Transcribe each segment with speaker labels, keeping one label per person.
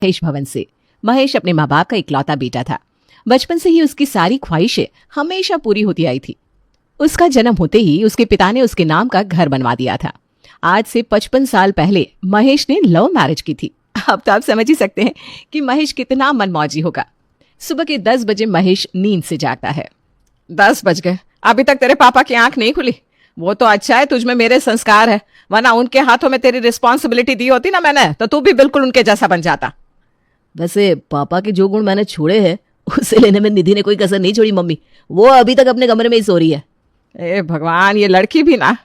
Speaker 1: महेश भवन से। महेश अपने माँ बाप का इकलौता बेटा था। बचपन से ही उसकी सारी ख्वाहिशें हमेशा पूरी होती आई थी। उसका जन्म होते ही उसके पिता ने उसके नाम का घर बनवा दिया था। आज से 55 साल पहले महेश ने लव मैरिज की थी। अब तो आप समझ ही सकते हैं कि महेश कितना मनमौजी होगा। सुबह के 10 बजे महेश नींद से जागता है।
Speaker 2: 10 बज गए, अभी तक तेरे पापा की आंख नहीं खुली। वो तो अच्छा है तुझ में मेरे संस्कार है, वरना उनके हाथों में तेरी रिस्पॉन्सिबिलिटी दी होती ना मैंने, तो तू भी बिल्कुल उनके जैसा बन जाता।
Speaker 3: वैसे पापा के जो गुण मैंने छोड़े हैं उसे लेने में निधि ने कोई कसर नहीं छोड़ी मम्मी। वो अभी तक अपने कमरे में ही सो रही है।
Speaker 2: ए भगवान, ये लड़की भी ना,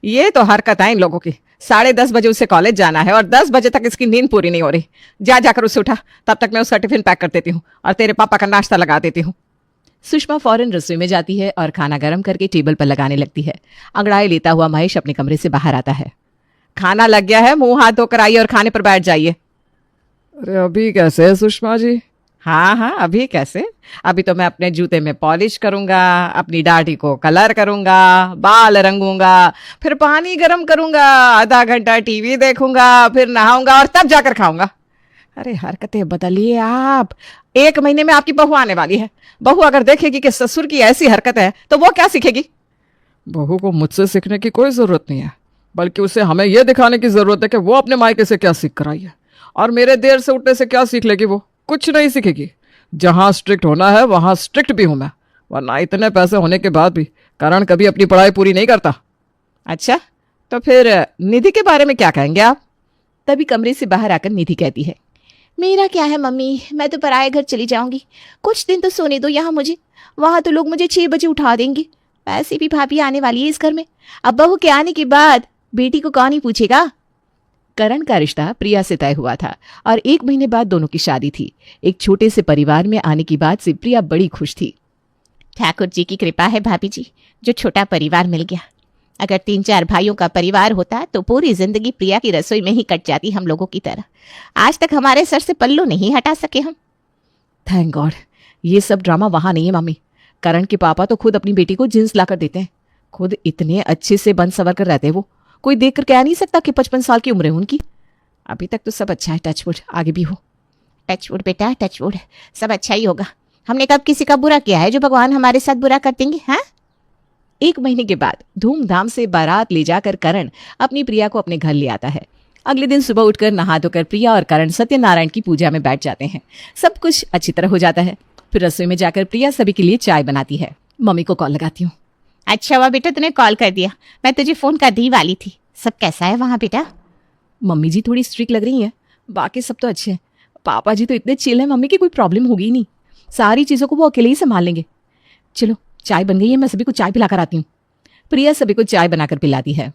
Speaker 2: ये तो हरकत है इन लोगों की। 10:30 बजे उसे कॉलेज जाना है और 10 बजे तक इसकी नींद पूरी नहीं हो रही। जाकर उसे उठा, तब तक मैं उसका टिफिन पैक कर देती हूँ और तेरे पापा का नाश्ता लगा देती हूँ।
Speaker 1: सुषमा फौरन रसोई में जाती है और खाना गर्म करके टेबल पर लगाने लगती है। अंगड़ाई लेता हुआ महेश अपने कमरे से बाहर आता है।
Speaker 2: खाना लग गया है, मुंह हाथ धोकर आइए और खाने पर बैठ जाइए। अरे अभी कैसे है सुषमा जी? हाँ, अभी कैसे? अभी तो मैं अपने जूते में पॉलिश करूंगा, अपनी दाढ़ी को कलर करूंगा, बाल रंगूंगा, फिर पानी गर्म करूंगा, आधा घंटा टीवी देखूंगा, फिर नहाऊंगा और तब जाकर खाऊंगा। अरे हरकतें बदलिए आप। 1 महीने में आपकी बहू आने वाली है। बहू अगर देखेगी कि ससुर की ऐसी हरकत है तो वो क्या सीखेगी? बहू को मुझसे सीखने की कोई जरूरत नहीं है, बल्कि उसे हमें यह दिखाने की जरूरत है कि वो अपने मायके से क्या सीख कर आई है। और मेरे देर से उठने से क्या सीख लेगी? वो कुछ नहीं सीखेगी। जहां स्ट्रिक्ट होना है वहां स्ट्रिक्ट भी हूं मैं, वरना इतने पैसे होने के बाद भी करण कभी अपनी पढ़ाई पूरी नहीं करता। अच्छा, तो फिर निधि के बारे में क्या कहेंगे आप?
Speaker 1: तभी कमरे से बाहर आकर निधि कहती है,
Speaker 4: मेरा क्या है मम्मी, मैं तो पराये घर चली जाऊंगी। कुछ दिन तो सोने दो यहाँ मुझे। वहां तो लोग मुझे 6 बजे उठा देंगे। वैसे भी भाभी आने वाली है इस घर में। अब बहू के आने के बाद बेटी को कौन ही पूछेगा।
Speaker 1: करण का रिश्ता प्रिया से तय हुआ था और 1 महीने बाद दोनों की शादी थी। एक छोटे से परिवार में आने की बात से प्रिया बड़ी खुश थी।
Speaker 4: ठाकुर जी की कृपा है भाभी जी, जो छोटा परिवार मिल गया। अगर 3-4 भाइयों का परिवार होता तो पूरी जिंदगी प्रिया की रसोई में ही कट जाती हम लोगों की तरह। आज तक हमारे सर से पल्लू नहीं हटा सके हम।
Speaker 1: थैंक गॉड, ये सब ड्रामा वहां नहीं है मम्मी। करण के पापा तो खुद अपनी बेटी को जींस लाकर देते हैं। खुद इतने अच्छे से बन सवर कर रहते हैं वो। कोई देखकर कह नहीं सकता कि 55 साल की उम्र है उनकी। अभी तक तो सब अच्छा है, टचवुड, आगे भी हो।
Speaker 4: टचवुड बेटा, टचवुड, सब अच्छा ही होगा। हमने कब किसी का बुरा किया है जो भगवान हमारे साथ बुरा कर देंगे? हाँ।
Speaker 1: 1 महीने के बाद धूमधाम से बारात ले जाकर करण अपनी प्रिया को अपने घर ले आता है। अगले दिन सुबह उठकर नहा धोकर प्रिया और करण सत्यनारायण की पूजा में बैठ जाते हैं। सब कुछ अच्छी तरह हो जाता है। फिर रसोई में जाकर प्रिया सभी के लिए चाय बनाती है। मम्मी को कॉल लगाती हूँ।
Speaker 4: अच्छा हुआ बेटा तूने कॉल कर दिया, मैं तुझे फोन कर दी वाली थी। सब कैसा है वहाँ बेटा?
Speaker 1: मम्मी जी थोड़ी स्ट्रिक्ट लग रही हैं, बाकी सब तो अच्छे हैं। पापा जी तो इतने चिल हैं मम्मी की, कोई प्रॉब्लम होगी नहीं। सारी चीज़ों को वो अकेले ही संभाल लेंगे। चलो चाय बन गई है, मैं सभी को चाय पिलाकर आती हूँ। प्रिया सभी को चाय बनाकर पिलाती है।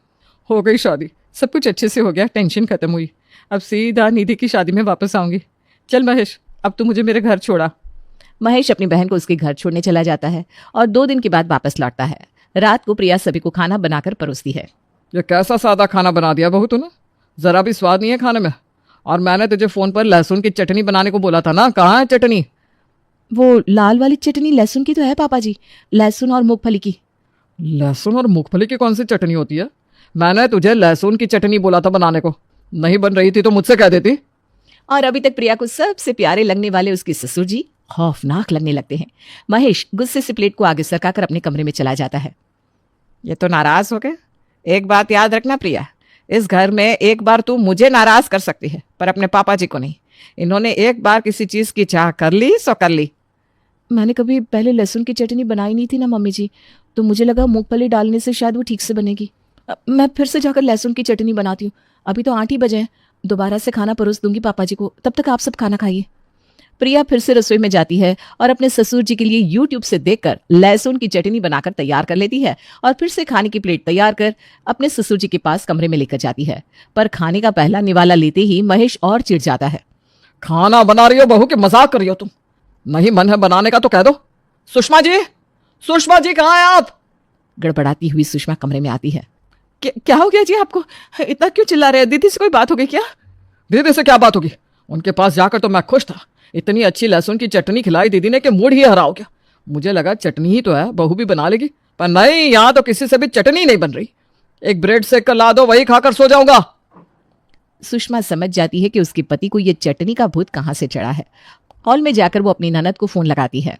Speaker 2: हो गई शादी, सब कुछ अच्छे से हो गया, टेंशन खत्म हुई। अब सीधा निधि की शादी में वापस आऊंगी। चल महेश, अब तू मुझे मेरे घर छोड़ा।
Speaker 1: महेश अपनी बहन को उसके घर छोड़ने चला जाता है और 2 दिन के बाद वापस लौटता है। रात को प्रिया सभी को खाना बनाकर परोसती है।
Speaker 2: ये कैसा सादा खाना बना दिया बहू तूने, जरा भी स्वाद नहीं है खाने में। और मैंने तुझे फोन पर लहसुन की चटनी बनाने को बोला था ना, कहाँ है चटनी?
Speaker 1: वो लाल वाली चटनी लहसुन की तो है पापा जी, लहसुन और मूंगफली की।
Speaker 2: लहसुन और मूंगफली की कौन सी चटनी होती है? मैंने तुझे लहसुन की चटनी बोला था बनाने को, नहीं बन रही थी तो मुझसे कह देती।
Speaker 1: और अभी तक प्रिया को सबसे प्यारे लगने वाले उसके ससुर जी खौफनाक लगने लगते हैं। महेश गुस्से से प्लेट को आगे सरकाकर अपने कमरे में चला जाता है।
Speaker 2: ये तो नाराज हो गए। एक बात याद रखना प्रिया, इस घर में एक बार तू मुझे नाराज कर सकती है पर अपने पापा जी को नहीं। इन्होंने एक बार किसी चीज की चाह कर ली सो कर ली।
Speaker 1: मैंने कभी पहले लहसुन की चटनी बनाई नहीं थी ना मम्मी जी, तो मुझे लगा मूंगफली डालने से शायद वो ठीक से बनेगी। मैं फिर से जाकर लहसुन की चटनी बनाती हूँ। अभी तो 8 ही बजे हैं, दोबारा से खाना परोस दूंगी पापा जी को, तब तक आप सब खाना खाइए। प्रिया फिर से रसोई में जाती है और अपने ससुर जी के लिए यूट्यूब से देखकर लहसुन की चटनी बनाकर तैयार कर लेती है और फिर से खाने की प्लेट तैयार कर अपने ससुर जी के पास कमरे में लेकर जाती है। पर खाने का पहला निवाला लेते ही महेश और चिढ़ जाता है।
Speaker 2: खाना बना रही हो बहू के मजाक कर रही हो तुम? नहीं मन है बनाने का तो कह दो। सुषमा जी कहाँ हैं आप?
Speaker 1: गड़बड़ाती हुई सुषमा कमरे में आती है।
Speaker 2: क्या हो गया जी आपको? इतना क्यों चिल्ला रहे हैं? दीदी से कोई बात हो गई क्या? दीदी से क्या बात होगी? उनके पास जाकर तो मैं खुश था। इतनी अच्छी लहसुन की चटनी खिलाई दीदी ने कि मूड ही हरा हो गया। मुझे लगा चटनी ही तो है, बहू भी बना लेगी, पर नहीं, यहाँ तो किसी से भी चटनी नहीं बन रही। एक ब्रेड सेक कर ला दो, वही खाकर सो जाऊंगा।
Speaker 1: सुषमा समझ जाती है कि उसके पति को ये चटनी का भूत कहाँ से चढ़ा है। हॉल में जाकर वो अपनी ननद को फोन लगाती है।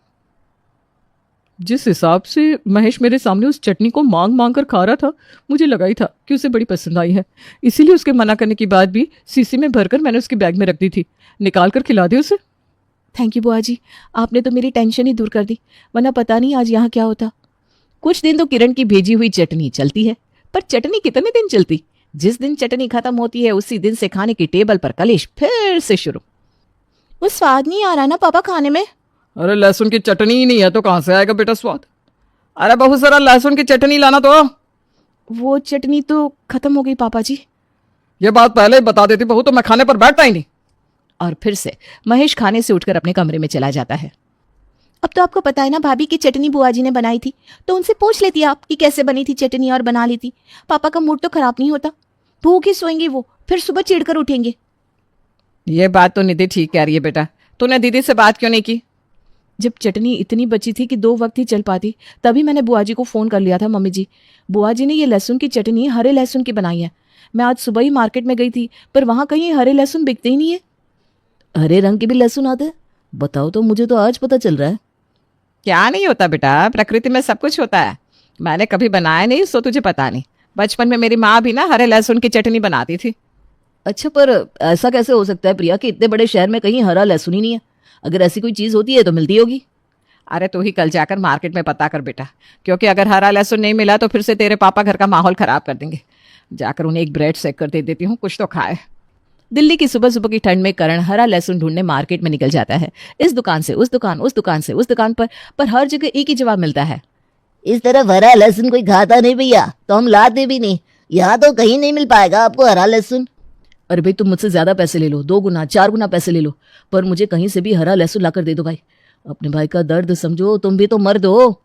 Speaker 2: जिस हिसाब से महेश मेरे सामने उस चटनी को मांग मांग कर खा रहा था, मुझे लगा ही था कि उसे बड़ी पसंद आई है। इसीलिए उसके मना करने के बाद भी शीशी में भरकर मैंने उसके बैग में रख दी थी। निकाल कर खिला दे उसे।
Speaker 1: थैंक यू बुआ जी, आपने तो मेरी टेंशन ही दूर कर दी, वरना पता नहीं आज यहाँ क्या होता। कुछ दिन तो किरण की भेजी हुई चटनी चलती है, पर चटनी कितने दिन चलती। जिस दिन चटनी खत्म होती है उसी दिन से खाने की टेबल पर कलेश फिर से शुरू। वो स्वाद नहीं आ रहा ना पापा खाने में।
Speaker 2: अरे लहसुन की चटनी ही नहीं है तो कहाँ से आएगा बेटा स्वाद। अरे बहुत सारा लहसुन की चटनी लाना तो।
Speaker 1: वो चटनी तो खत्म हो गई पापा जी।
Speaker 2: ये बात पहले ही बता देती बहू तो मैं खाने पर बैठता ही नहीं।
Speaker 1: और फिर से महेश खाने से उठकर अपने कमरे में चला जाता है। अब तो आपको पता है ना भाभी की चटनी बुआ जी ने बनाई थी, तो उनसे पूछ लेती आप कि कैसे बनी थी चटनी और बना लेती। पापा का मूड तो खराब नहीं होता, भूख ही सोएंगे वो, फिर सुबह चिढ़कर उठेंगे।
Speaker 2: ये बात तो निधि ठीक कह रही है बेटा। तूने दीदी से बात क्यों नहीं की?
Speaker 1: जब चटनी इतनी बची थी कि 2 वक्त ही चल पाती, तभी मैंने बुआ जी को फ़ोन कर लिया था। मम्मी जी, बुआ जी ने ये लहसुन की चटनी हरे लहसुन की बनाई है। मैं आज सुबह ही मार्केट में गई थी, पर वहाँ कहीं हरे लहसुन बिकते ही नहीं है।
Speaker 3: हरे रंग के भी लहसुन आते हैं? बताओ तो, मुझे तो आज पता चल रहा है।
Speaker 2: क्या नहीं होता बेटा, प्रकृति में सब कुछ होता है। मैंने कभी बनाया नहीं सो तुझे पता नहीं। बचपन में मेरी माँ भी ना हरे लहसुन की चटनी बनाती थी।
Speaker 3: अच्छा, पर ऐसा कैसे हो सकता है प्रिया कि इतने बड़े शहर में कहीं हरा लहसुन ही नहीं है? अगर ऐसी कोई चीज़ होती है तो मिलती होगी।
Speaker 2: अरे तू ही कल जाकर मार्केट में पता कर बेटा, क्योंकि अगर हरा लहसुन नहीं मिला तो फिर से तेरे पापा घर का माहौल खराब कर देंगे। जाकर उन्हें एक ब्रेड सेक कर दे देती हूँ, कुछ तो खाए।
Speaker 1: दिल्ली की सुबह सुबह की ठंड में करण हरा लहसुन ढूंढने मार्केट में निकल जाता है। इस दुकान से उस दुकान, उस दुकान से उस दुकान पर हर जगह एक ही जवाब मिलता है।
Speaker 3: इस तरफ हरा लहसुन कोई खाता नहीं भैया, तो हम लाते भी नहीं। यहाँ तो कहीं नहीं मिल पाएगा आपको हरा लहसुन।
Speaker 1: अरे भाई, तुम मुझसे ज्यादा पैसे ले लो, 2 गुना 4 गुना पैसे ले लो, पर मुझे कहीं से भी हरा लहसुन लाकर दे दो भाई। अपने भाई का दर्द समझो, तुम भी तो मर्द हो।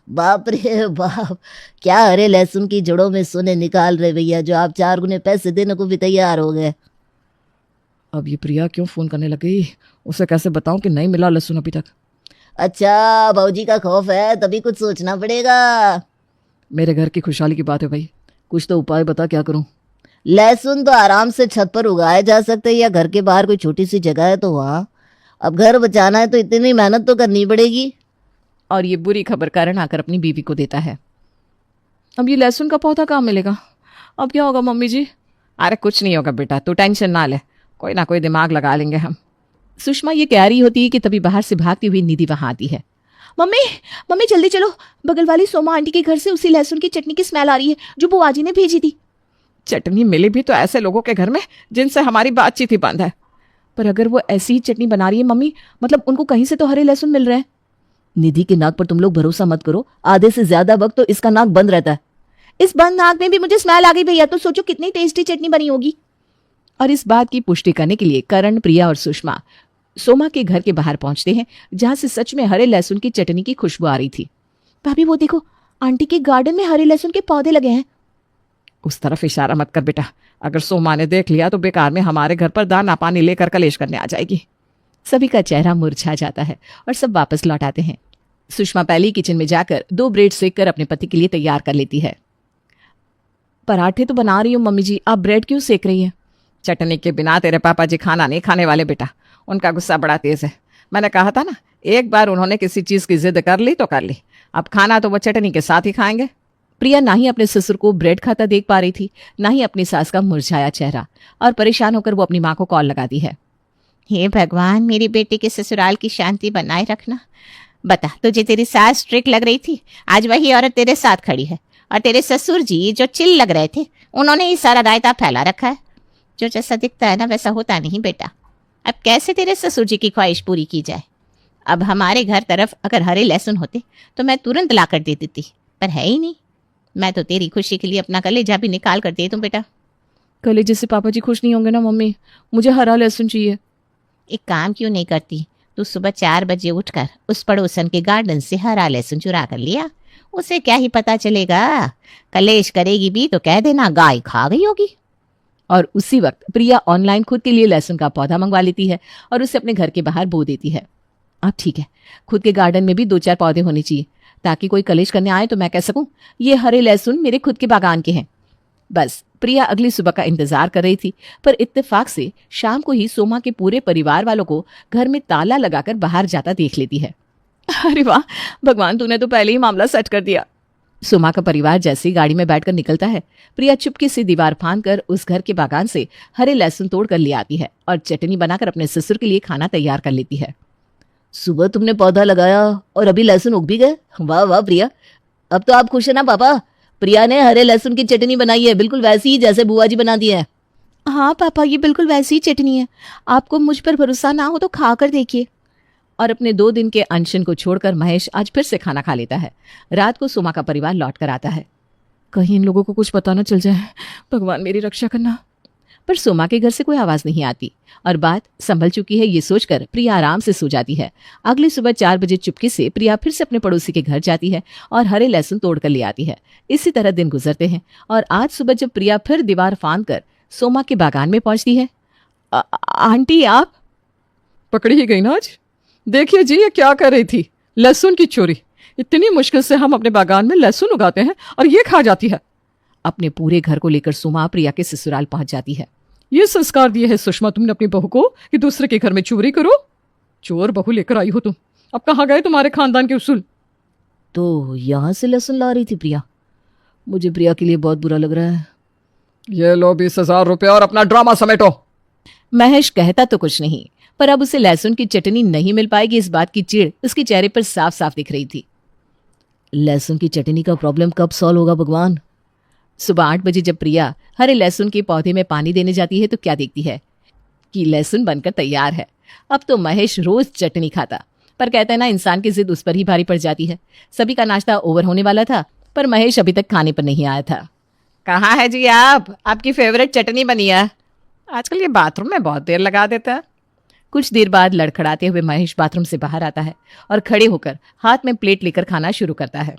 Speaker 3: बाप रे बाप, क्या हरे लहसुन की जड़ों में सोने निकाल रहे भैया, जो आप 4 गुने पैसे देने को भी तैयार हो गए।
Speaker 1: अब ये प्रिया क्यों फोन करने लग गई? उसे कैसे बताऊं कि नहीं मिला लहसुन अभी तक?
Speaker 3: अच्छा, भाऊजी का खौफ है, तभी कुछ सोचना पड़ेगा।
Speaker 1: मेरे घर की खुशहाली की बात है भाई, कुछ तो उपाय बता, क्या करूं?
Speaker 3: लहसुन तो आराम से छत पर उगाए जा सकते हैं, या घर के बाहर कोई छोटी सी जगह है तो वहाँ। अब घर बचाना है तो इतनी मेहनत तो करनी पड़ेगी।
Speaker 1: और ये बुरी खबर करण आकर अपनी बीवी को देता है। अब ये लहसुन का पौधा कहाँ मिलेगा? अब क्या होगा मम्मी जी?
Speaker 2: अरे कुछ नहीं होगा बेटा, तू टेंशन ना ले, कोई ना कोई दिमाग लगा लेंगे हम।
Speaker 1: सुषमा ये कह रही होती है कि तभी बाहर से भागती हुई निधि वहां आती है। मम्मी मम्मी जल्दी चलो, बगल वाली सोमा आंटी के घर से उसी लहसुन की चटनी की स्मेल आ रही है जो बुआ जी ने भेजी थी।
Speaker 2: चटनी मिली भी तो ऐसे लोगों के घर में जिनसे हमारी बातचीत ही बंद है।
Speaker 1: पर अगर वो ऐसी ही चटनी बना रही है मम्मी, मतलब उनको कहीं से तो हरे लहसुन मिल रहे हैं।
Speaker 3: निधि के नाक पर तुम लोग भरोसा मत करो, आधे से ज्यादा वक्त तो इसका नाक बंद रहता है।
Speaker 1: इस बंद नाक में भी मुझे स्मेल आ गई भैया, तो सोचो कितनी टेस्टी चटनी बनी होगी। और इस बात की पुष्टि करने के लिए करण, प्रिया और सुषमा सोमा के घर के बाहर पहुंचते हैं, जहां से सच में हरे लहसुन की चटनी की खुशबू आ रही थी। भाभी वो देखो, आंटी के गार्डन में हरे लहसुन के पौधे लगे हैं।
Speaker 2: उस तरफ इशारा मत कर बेटा, अगर सोमा ने देख लिया तो बेकार में हमारे घर पर दाना पानी लेकर कलेश करने आ जाएगी।
Speaker 1: सभी का चेहरा मुरझा जाता है और सब वापस लौट आते हैं। सुषमा पहले किचन में जाकर 2 ब्रेड सेक कर अपने पति के लिए तैयार कर लेती है। पराठे तो बना रही हूँ मम्मी जी, आप ब्रेड क्यों सेक रही हैं?
Speaker 2: चटनी के बिना तेरे पापा जी खाना नहीं खाने वाले बेटा, उनका गुस्सा बड़ा तेज है। मैंने कहा था ना, एक बार उन्होंने किसी चीज की जिद कर ली तो कर ली, अब खाना तो वो चटनी के साथ ही खाएंगे।
Speaker 1: प्रिया ना ही अपने ससुर को ब्रेड खाता देख पा रही थी, ना ही अपनी सास का मुरझाया चेहरा, और परेशान होकर वो अपनी माँ को कॉल लगाती है।
Speaker 4: हे भगवान, मेरी बेटी के ससुराल की शांति बनाए रखना। बता, तुझे तेरी सास स्ट्रिक्ट लग रही थी, आज वही औरत तेरे साथ खड़ी है। और तेरे ससुर जी जो चिल लग रहे थे, उन्होंने ही सारा रायता फैला रखा है। जो जैसा दिखता है ना वैसा होता नहीं बेटा। अब कैसे तेरे ससुर जी की ख्वाहिश पूरी की जाए? अब हमारे घर तरफ अगर हरे लहसुन होते तो मैं तुरंत ला कर दे देती, पर है ही नहीं। मैं तो तेरी खुशी के लिए अपना कलेजा भी निकाल कर दे दूं बेटा।
Speaker 1: कलेजे से पापा जी खुश नहीं होंगे ना मम्मी, मुझे हरा लहसुन चाहिए।
Speaker 4: एक काम क्यों नहीं करती, तू सुबह 4 बजे उठकर उस पड़ोसन के गार्डन से हरा लहसुन चुरा कर लिया। उसे क्या ही पता चलेगा, कलेश करेगी भी तो कह देना गाय खा गई होगी।
Speaker 1: और उसी वक्त प्रिया ऑनलाइन खुद के लिए लहसुन का पौधा मंगवा लेती है और उसे अपने घर के बाहर बो देती है। अब ठीक है, खुद के गार्डन में भी 2-4 पौधे होने चाहिए, ताकि कोई कलेश करने आए तो मैं कह सकूं ये हरे लहसुन मेरे खुद के बागान के हैं। बस प्रिया अगली सुबह का इंतजार कर रही थी, पर इत्तेफाक से शाम को ही सोमा के पूरे परिवार वालों को घर में ताला लगाकर बाहर जाता देख लेती है। अरे वाह भगवान, तूने तो पहले ही मामला सेट कर दिया। सोमा का परिवार जैसे ही गाड़ी में बैठकर निकलता है, प्रिया चुपके से दीवार फांदकर उस घर के बागान से हरे लहसुन तोड़ कर ले आती है और चटनी बनाकर अपने ससुर के लिए खाना तैयार कर लेती है।
Speaker 3: सुबह तुमने पौधा लगाया और अभी लहसुन उग भी गए। वाह वाह प्रिया, अब तो आप खुश है ना पापा? प्रिया ने हरे लहसुन की चटनी बनाई है, बिल्कुल वैसी ही जैसे बुआ जी बनाती है।
Speaker 1: हाँ पापा, ये बिल्कुल वैसी ही चटनी है। आपको मुझ पर भरोसा ना हो तो खा कर देखिए। और अपने 2 दिन के अनशन को छोड़कर महेश आज फिर से खाना खा लेता है। रात को सोमा का परिवार लौट कर आता है। कहीं इन लोगों को कुछ पता न चल जाए, भगवान मेरी रक्षा करना। पर सोमा के घर से कोई आवाज नहीं आती और बात संभल चुकी है ये सोचकर प्रिया आराम से सो जाती है। अगली सुबह 4 बजे चुपके से प्रिया फिर से अपने पड़ोसी के घर जाती है और हरे लहसुन तोड़ कर ले आती है। इसी तरह दिन गुजरते हैं और आज सुबह जब प्रिया फिर दीवार फांद कर सोमा के बागान में पहुंचती है। आंटी आप
Speaker 2: पकड़ी ही गई ना आज। देखिए जी, ये क्या कर रही थी? लहसुन की चोरी। इतनी मुश्किल से हम अपने बागान में लहसुन उगाते हैं और ये खा जाती है।
Speaker 1: अपने पूरे घर को लेकर सोमा प्रिया के ससुराल पहुंच जाती है।
Speaker 2: ये संस्कार दिए है सुषमा तुमने अपनी बहू को कि दूसरे के घर में चोरी करो? चोर बहू लेकर आई हो तुम। अब कहाँ गए तुम्हारे खानदान के उसूल?
Speaker 3: तो यहाँ से लहसुन ला रही थी प्रिया। मुझे प्रिया के लिए बहुत बुरा लग रहा है।
Speaker 2: ये लो 20,000 रुपये और अपना ड्रामा समेटो।
Speaker 1: महेश कहता तो कुछ नहीं, पर अब उसे लहसुन की चटनी नहीं मिल पाएगी इस बात की चिढ़ उसके चेहरे पर साफ साफ दिख रही थी।
Speaker 3: लहसुन की चटनी का प्रॉब्लम कब सॉल्व होगा भगवान?
Speaker 1: सुबह 8 बजे जब प्रिया हरे लहसुन के पौधे में पानी देने जाती है तो क्या देखती है कि लहसुन बनकर तैयार है। अब तो महेश रोज चटनी खाता, पर कहता है ना, इंसान की जिद उस पर ही भारी पड़ जाती है। सभी का नाश्ता ओवर होने वाला था, पर महेश अभी तक खाने पर नहीं आया था।
Speaker 2: कहाँ है जी आप? आपकी फेवरेट चटनी बनी है। आजकल ये बाथरूम में बहुत देर लगा देता है।
Speaker 1: कुछ देर बाद लड़खड़ाते हुए महेश बाथरूम से बाहर आता है और खड़े होकर हाथ में प्लेट लेकर खाना शुरू करता है।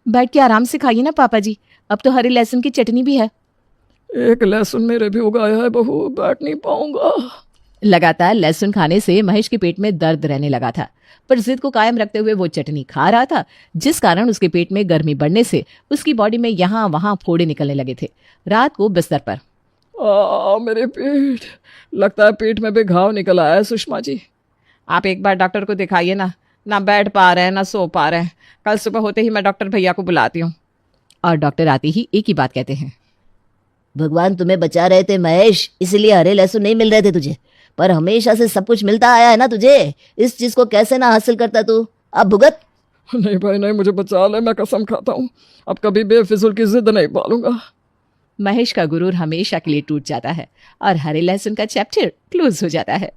Speaker 1: बैठ के आराम से खाइए ना पापा जी, अब तो हरे लहसुन की चटनी भी है।
Speaker 2: एक लहसुन मेरे भी उगाया है बहू, बैठ नहीं पाऊंगा।
Speaker 1: लगातार लहसुन खाने से महेश के पेट में दर्द रहने लगा था, पर जिद को कायम रखते हुए वो चटनी खा रहा था, जिस कारण उसके पेट में गर्मी बढ़ने से उसकी बॉडी में यहाँ वहां फोड़े निकलने लगे थे। रात को बिस्तर पर
Speaker 2: मेरे पेट, लगता है पेट में भी घाव निकल आया है सुषमा जी। आप एक बार डॉक्टर को दिखाइए ना बैठ पा रहे हैं ना सो पा रहे हैं। कल सुबह होते ही मैं डॉक्टर भैया को बुलाती हूँ।
Speaker 1: और डॉक्टर आते ही एक ही बात कहते हैं,
Speaker 3: भगवान तुम्हें बचा रहे थे महेश, इसलिए हरे लहसुन नहीं मिल रहे थे तुझे, पर हमेशा से सब कुछ मिलता आया है ना तुझे। इस चीज को कैसे ना हासिल करता तू? अब भुगत।
Speaker 2: नहीं भाई नहीं, मुझे बचा ले, मैं कसम खाता हूँ अब कभी बेफिजुल की जिद नहीं पालूंगा।
Speaker 1: महेश का गुरूर हमेशा के लिए टूट जाता है और हरे लहसुन का चैप्टर क्लोज हो जाता है।